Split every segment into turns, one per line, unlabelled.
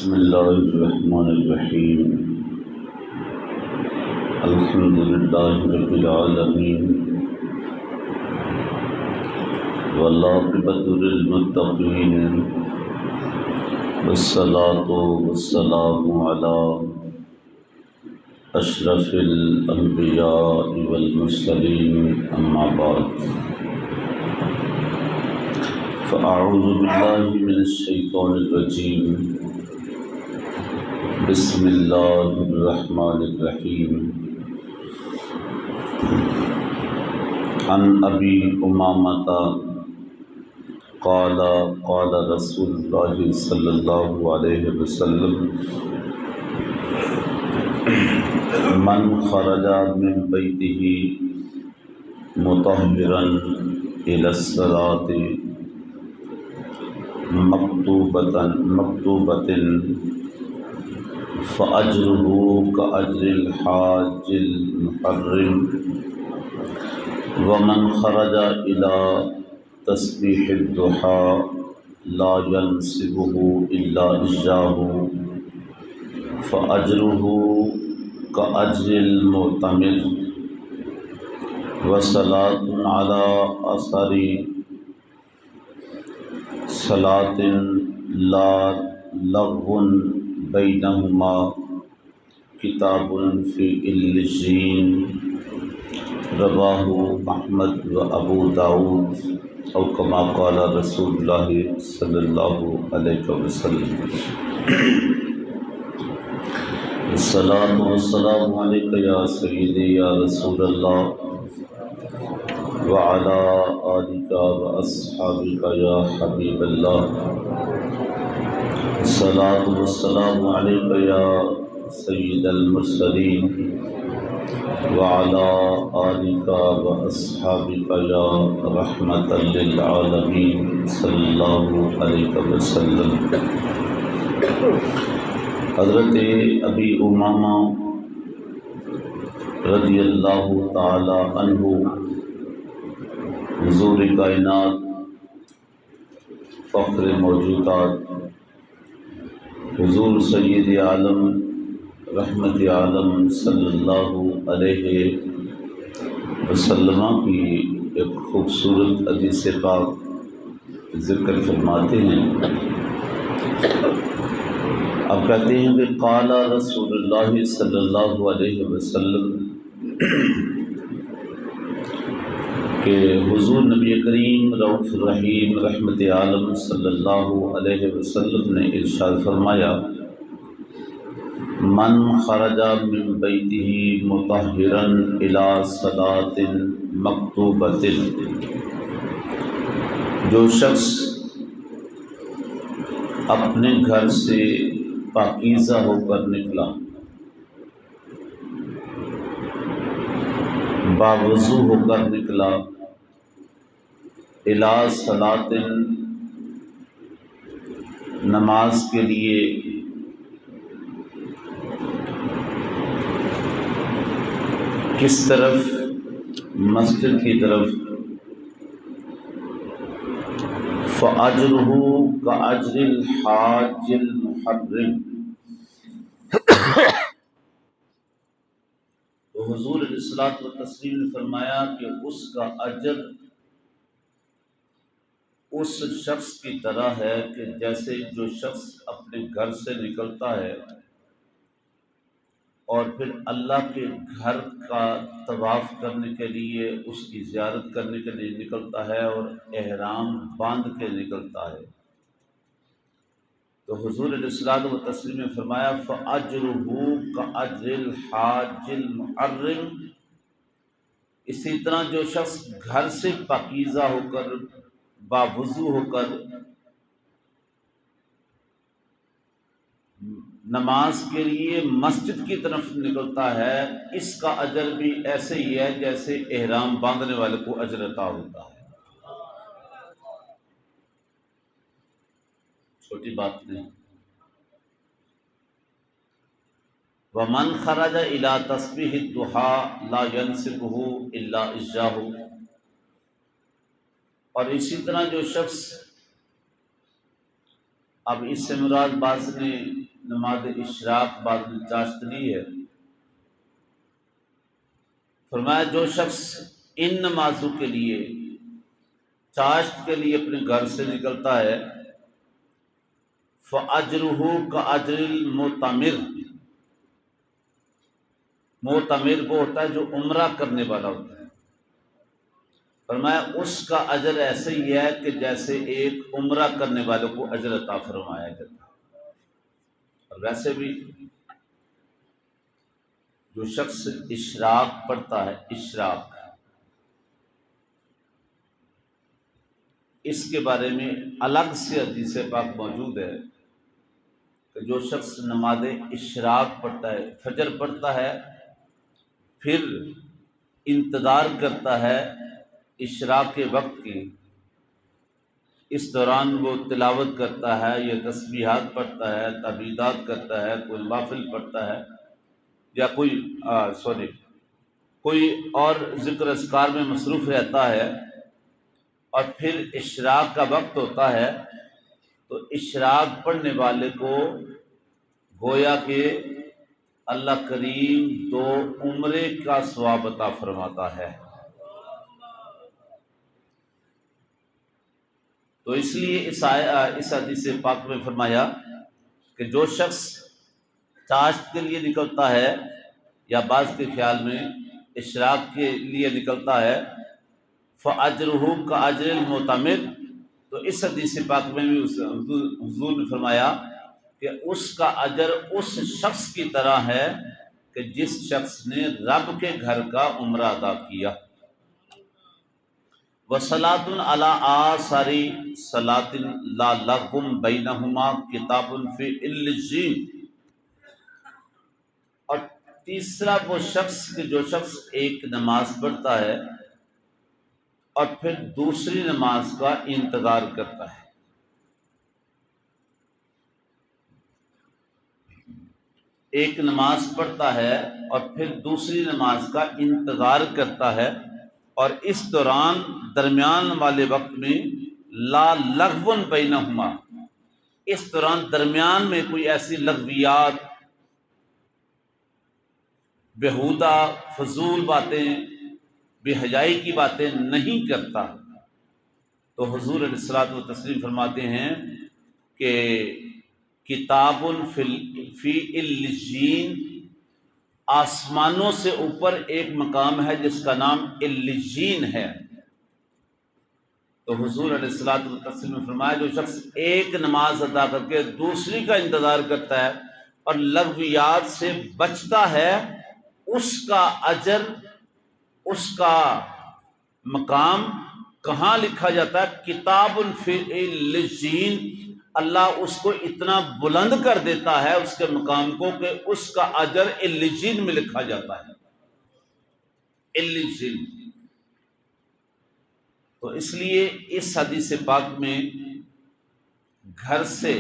بسم الله الرحمن الرحيم. الحمد لله رب العالمين والعاقبة للمتقين والصلاة والسلام على أشرف الأنبياء والمرسلين أما بعد فأعوذ بالله من الشيطان الرجيم. بسم الله الرحمن الرحيم. عن أبي أمامة قال قال رسول الله صلى الله عليه وسلم: من خرج من بيته مطهرا إلى الصلاة مكتوبة فأجره كأجر الحاج المحرم، ومن خرج إلى تسبيح الضحى لا ينسبه إلا إياه فأجره كأجر المعتمر، وصلاة على أثر صلاة لا لغو بينهما کتاب فی الجین، رواہ احمد و ابو داود او کما قال رسول اللہ صلی اللہ علیہ وسلم. الصلاۃ والسلام علیک یا سیدی یا رسول اللہ وعلی آلک و اصحابک یا حبیب اللہ. الصلاۃ والسلام علیک یا سید المرسلین وعلی آلک و اصحابک یا رحمۃ للعالمین صلی اللہ علیہ وسلم. حضرت ابی امامہ رضی اللہ تعالی عنہ حضور کائنات، فخر موجودات، حضور سید عالم رحمت عالم صلی اللہ علیہ وسلم کی ایک خوبصورت حدیث پاک ذکر فرماتے ہیں. اب کہتے ہیں کہ قال رسول اللہ صلی اللہ علیہ وسلم، کہ حضور نبی کریم رؤوف الرحیم رحمت عالم صلی اللہ علیہ وسلم نے ارشاد فرمایا: من خرج من بیتہ مطہرا الی صلاۃ مکتوبۃ، جو شخص اپنے گھر سے پاکیزہ ہو کر نکلا، باوضو ہو کر نکلا، الی صلاۃ، نماز کے لیے، کس طرف؟ مسجد کی طرف. فَأَجْرُهُ كَأَجْرِ الْحَاجِّ الْمُحَرِّمِ، تو حضور علیہ الصلوٰۃ والتسلیم نے فرمایا کہ اس کا اجر اس شخص کی طرح ہے کہ جیسے جو شخص اپنے گھر سے نکلتا ہے اور پھر اللہ کے گھر کا طواف کرنے کے لیے، اس کی زیارت کرنے کے لیے نکلتا ہے اور احرام باندھ کے نکلتا ہے. تو حضور علیہ الصلوٰۃ والتسلیم نے فرمایا فَأَجْرُهُ كَأَجْرِ الْحَاجِّ الْمُحَرِّمِ، اسی طرح جو شخص گھر سے پاکیزہ ہو کر، باوضو ہو کر نماز کے لیے مسجد کی طرف نکلتا ہے، اس کا اجر بھی ایسے ہی ہے جیسے احرام باندھنے والے کو اجر عطا ہوتا ہے. چھوٹی بات نہیں. وَمَنْ خَرَجَ إِلَىٰ تَسْبِيحِ الضُّحَىٰ لَا يَنْسِبُهُ إِلَّا إِيَّاهُ، اور اسی طرح جو شخص، اب اس سے مراد بعض نے نماز اشراق بعد چاشتنی ہے، فرمایا جو شخص ان نمازوں کے لیے چاشت کے لیے اپنے گھر سے نکلتا ہے فَأَجْرُهُ كَأَجْرِ الْمُعْتَمِرِ، معتمر وہ ہوتا ہے جو عمرہ کرنے والا ہوتا ہے، فرمایا اس کا اجر ایسے ہی ہے کہ جیسے ایک عمرہ کرنے والے کو اجر عطا فرمایا جاتا ہے۔ اور ویسے بھی جو شخص اشراق پڑھتا ہے، اشراق، اس کے بارے میں الگ سے حدیث پاک موجود ہے کہ جو شخص نماز اشراق پڑھتا ہے، فجر پڑھتا ہے، پھر انتظار کرتا ہے اشراق کے وقت کی، اس دوران وہ تلاوت کرتا ہے یا تسبیحات پڑھتا ہے، تحمیدات کرتا ہے، کوئی نوافل پڑھتا ہے یا کوئی اور ذکر اذکار میں مصروف رہتا ہے، اور پھر اشراق کا وقت ہوتا ہے تو اشراق پڑھنے والے کو گویا کہ اللہ کریم 2 عمرے کا ثواب عطا فرماتا ہے۔ تو اس لیے اس حدیث پاک میں فرمایا کہ جو شخص چاشت کے لیے نکلتا ہے یا بعض کے خیال میں اشراق کے لیے نکلتا ہے فَأَجْرُهُ كَأَجْرِ الْمُعْتَمِرِ، تو اس حدیث پاک میں بھی حضور نے فرمایا کہ اس کا اجر اس شخص کی طرح ہے کہ جس شخص نے رب کے گھر کا عمرہ ادا کیا۔ وَصَلَاتٌ عَلَىٰ آثَارِ صَلَاةٍ لَا لَغْوٌ بَيْنَهُمَا کتاب فی علیین، اور تیسرا وہ شخص کہ جو شخص ایک نماز پڑھتا ہے اور پھر دوسری نماز کا انتظار کرتا ہے، ایک نماز پڑھتا ہے اور پھر دوسری نماز کا انتظار کرتا ہے، اور اس دوران درمیان والے وقت میں لا لغو بینہما، اس دوران درمیان میں کوئی ایسی لغویات، بیہودہ فضول باتیں، بے حیائی کی باتیں نہیں کرتا، تو حضور علیہ الصلوۃ والتسلیم فرماتے ہیں کہ کتاب فی علیین، آسمانوں سے اوپر ایک مقام ہے جس کا نام علیین ہے۔ تو حضور علیہ الصلوۃ والتسلیم نے فرمایا جو شخص ایک نماز ادا کر کے دوسری کا انتظار کرتا ہے اور لغویات سے بچتا ہے، اس کا اجر، اس کا مقام کہاں لکھا جاتا ہے؟ کتاب فی علیین، اللہ اس کو اتنا بلند کر دیتا ہے اس کے مقام کو کہ اس کا اجر علیین میں لکھا جاتا ہے، علیین۔ تو اس لیے اس حدیث پاک میں گھر سے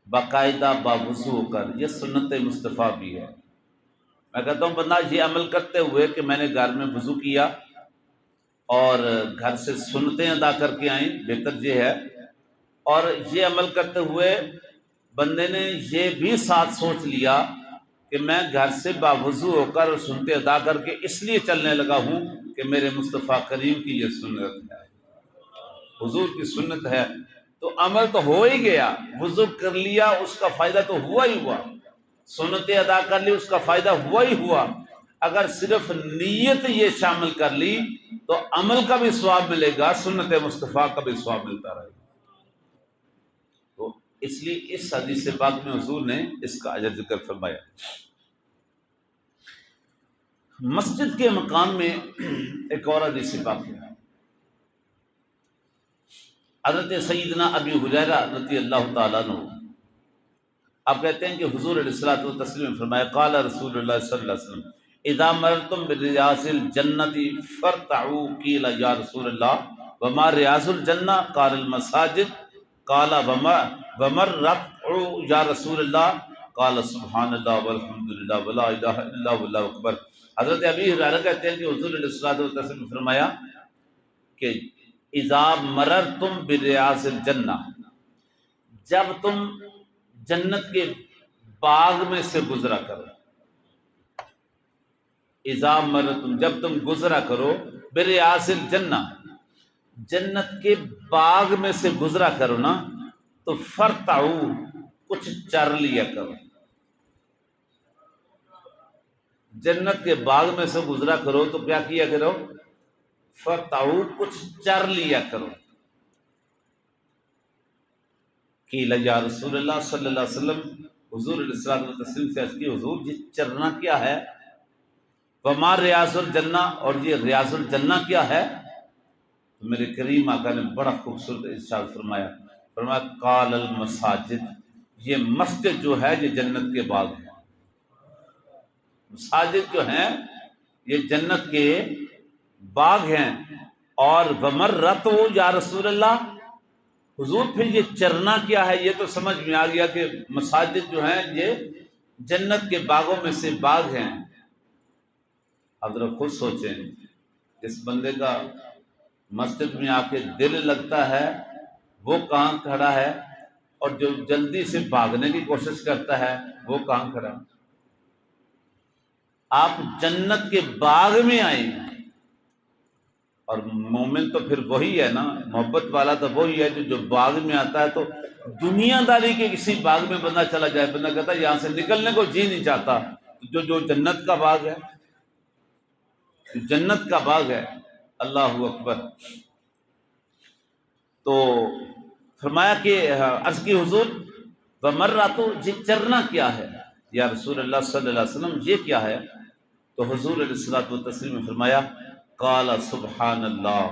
باقاعدہ باوضو ہو کر، یہ سنت مصطفیٰ بھی ہے، میں کہتا ہوں بندہ یہ عمل کرتے ہوئے کہ میں نے گھر میں وضو کیا اور گھر سے سنتیں ادا کر کے آئیں، بہتر یہ ہے، اور یہ عمل کرتے ہوئے بندے نے یہ بھی ساتھ سوچ لیا کہ میں گھر سے باوضو ہو کر اور سنتیں ادا کر کے اس لیے چلنے لگا ہوں کہ میرے مصطفیٰ کریم کی یہ سنت ہے، حضور کی سنت ہے، تو عمل تو ہو ہی گیا، وضو کر لیا اس کا فائدہ تو ہوا ہی ہوا، سنتیں ادا کر لی اس کا فائدہ ہوا ہی ہوا، اگر صرف نیت یہ شامل کر لی تو عمل کا بھی ثواب ملے گا، سنت مصطفیٰ کا بھی ثواب ملتا رہے گا۔ تو اس لیے اس حدیث پاک میں حضور نے اس کا اجر ذکر فرمایا۔ مسجد کے مقام میں ایک اور حدیث پاک ہے، حضرت سیدنا ابی ہریرہ رضی اللہ تعالیٰ عنہ آپ کہتے ہیں کہ حضور علیہ الصلوۃ والتسلیم نے فرمایا قال رسول اللہ صلی اللہ علیہ وسلم اذا مرتم بریاض الجنۃ فارتعوا قیل یا رسول اللہ وما ریاض الجنہ قال المساجد قال وما الركع یا رسول اللہ قال سبحان اللہ والحمد للہ ولا الہ الا اللہ واللہ اکبر۔ حضرت ابی ہریرہ کہتے ہیں کہ حضور علیہ الصلوۃ والتسلیم نے فرمایا کہ اذا مررتم بریاض الجنہ، جب تم جنت کے باغ میں سے گزرا کرو. اذا مرتم، جب تم گزرا کرو، بریاض الجنہ، جنت کے باغ میں سے گزرا کرو نا، تو فرتعو، کچھ چر لیا کرو. جنت کے باغ میں سے گزرا کرو تو کیا کیا کرو؟ فرتعو، کچھ چر لیا کرو. قیل یا رسول اللہ صلی اللہ علیہ وسلم، حضور علیہ الصلوۃ والتسلیم سے عرض کی، حضور یہ چرنا کیا ہے؟ وما ریاض الجنہ، اور یہ ریاض الجنہ کیا ہے؟ تو میرے کریم آقا نے بڑا خوبصورت ارشاد فرمایا، قال المساجد، یہ مسجد جو ہے یہ جنت کے باغ ہے. مساجد جو ہیں یہ جنت کے باغ ہیں. اور ومرت، یا رسول اللہ، حضور پھر یہ چرنا کیا ہے؟ یہ تو سمجھ میں آ گیا کہ مساجد جو ہیں یہ جنت کے باغوں میں سے باغ ہیں. اب ذرا خود سوچیں، اس بندے کا مسجد میں آ کے دل لگتا ہے وہ کہاں کھڑا ہے، اور جو جلدی سے بھاگنے کی کوشش کرتا ہے وہ کہاں کھڑا ہے؟ آپ جنت کے باغ میں آئے، اور مومن تو پھر وہی ہے نا، محبت والا تو وہی ہے جو باغ میں آتا ہے. تو دنیا داری کے کسی باغ میں بندہ چلا جائے، بندہ کہتا ہے یہاں سے نکلنے کو جی نہیں چاہتا. جو جنت کا باغ ہے، جنت کا باغ ہے. اللہ اکبر. تو فرمایا کہ عرض کی حضور ومراتو، یہ چرنا کیا ہے یا رسول اللہ صلی اللہ علیہ وسلم، یہ کیا ہے؟ تو حضور علیہ الصلوۃ والتسلیم نے فرمایا قال سبحان اللہ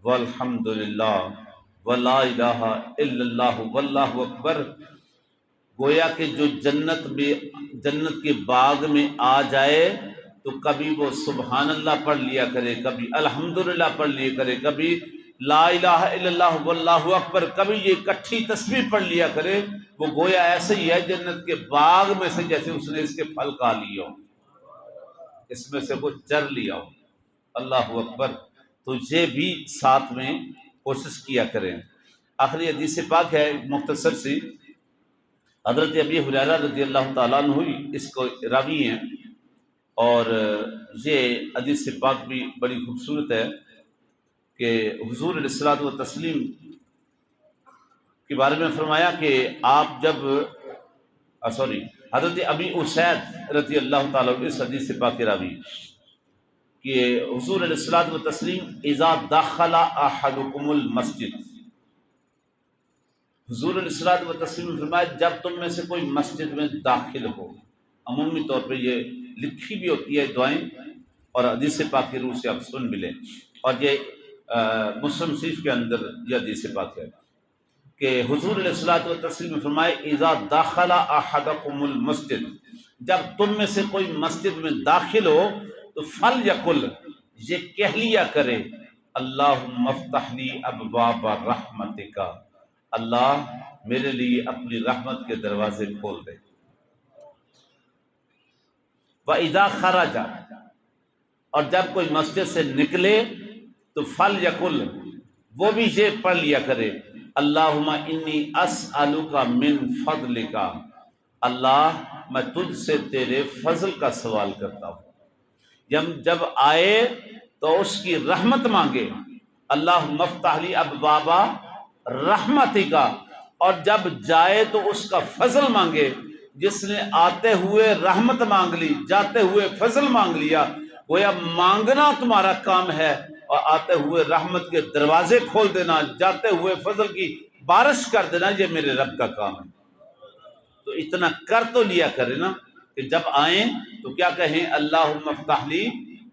والحمد للہ ولا الہ الا اللہ واللہ اکبر. گویا کہ جو جنت کے باغ میں آ جائے تو کبھی وہ سبحان اللہ پڑھ لیا کرے، کبھی الحمدللہ پڑھ لیا کرے، کبھی لا الہ الا اللہ واللہ اکبر، کبھی یہ اکٹھی تسبیح پڑھ لیا کرے. وہ گویا ایسے ہی ہے جنت کے باغ میں سے جیسے اس نے اس کے پھل کھا لیے ہو، اس میں سے کچھ چر لیا ہو. اللہ اکبر. تو یہ بھی ساتھ میں کوشش کیا کریں. آخری حدیث پاک ہے مختصر سی، حضرت ابی ہریرہ رضی اللہ تعالیٰ عنہ اس کو راوی ہیں، اور یہ حدیث پاک بھی بڑی خوبصورت ہے کہ حضور علیہ الصلوۃ والتسلیم کے بارے میں فرمایا کہ آپ جب حضرت ابی اسید رضی اللہ تعالیٰ عنہ اس حدیث پاک کے راوی کہ حضور علیہ الصلوۃ والتسلیم اذا دخل احدکم المسجد، حضور علیہ الصلوۃ والتسلیم نے فرمایا جب تم میں سے کوئی مسجد میں داخل ہو، عمومی طور پہ یہ لکھی بھی ہوتی ہے دعائیں، اور حدیث پاک کی روح سے آپ سن بھی لیں، اور یہ مسلم شریف کے اندر یہ حدیث پاک ہے کہ حضور علیہ الصلوۃ والتسلیم نے فرمایا اذا دخل احدکم المسجد، جب تم میں سے کوئی مسجد میں داخل ہو تو فلیقل، یہ کہہ لیا کرے اللہم افتح لی ابواب رحمتک، اللہ میرے لیے اپنی رحمت کے دروازے کھول دے. وَإِذَا خَرَجَ، اور جب کوئی مسجد سے نکلے تو فَلْيَقُلْ، وہ بھی یہ پڑھ لیا کرے اللہم انی اسألک من فضلک، اللہ میں تجھ سے تیرے فضل کا سوال کرتا ہوں. جب آئے تو اس کی رحمت مانگے اللہم افتح لی ابواب رحمتی کا، اور جب جائے تو اس کا فضل مانگے. جس نے آتے ہوئے رحمت مانگ لی، جاتے ہوئے فضل مانگ لیا، گویا مانگنا تمہارا کام ہے اور آتے ہوئے رحمت کے دروازے کھول دینا، جاتے ہوئے فضل کی بارش کر دینا، یہ میرے رب کا کام ہے. تو اتنا کر تو لیا کرے نا کہ جب آئیں تو کیا کہیں اللہم افتح لی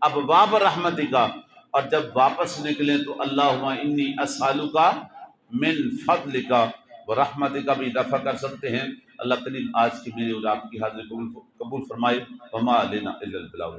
ابواب رحمتی کا، اور جب واپس نکلیں تو اللہم انی اسألک من فضلک ورحمتک بھی اضافہ کر سکتے ہیں. اللہ کریم آج کی میری اور آپ کی حاضری قبول فرمائے. وما علینا الا البلاغ.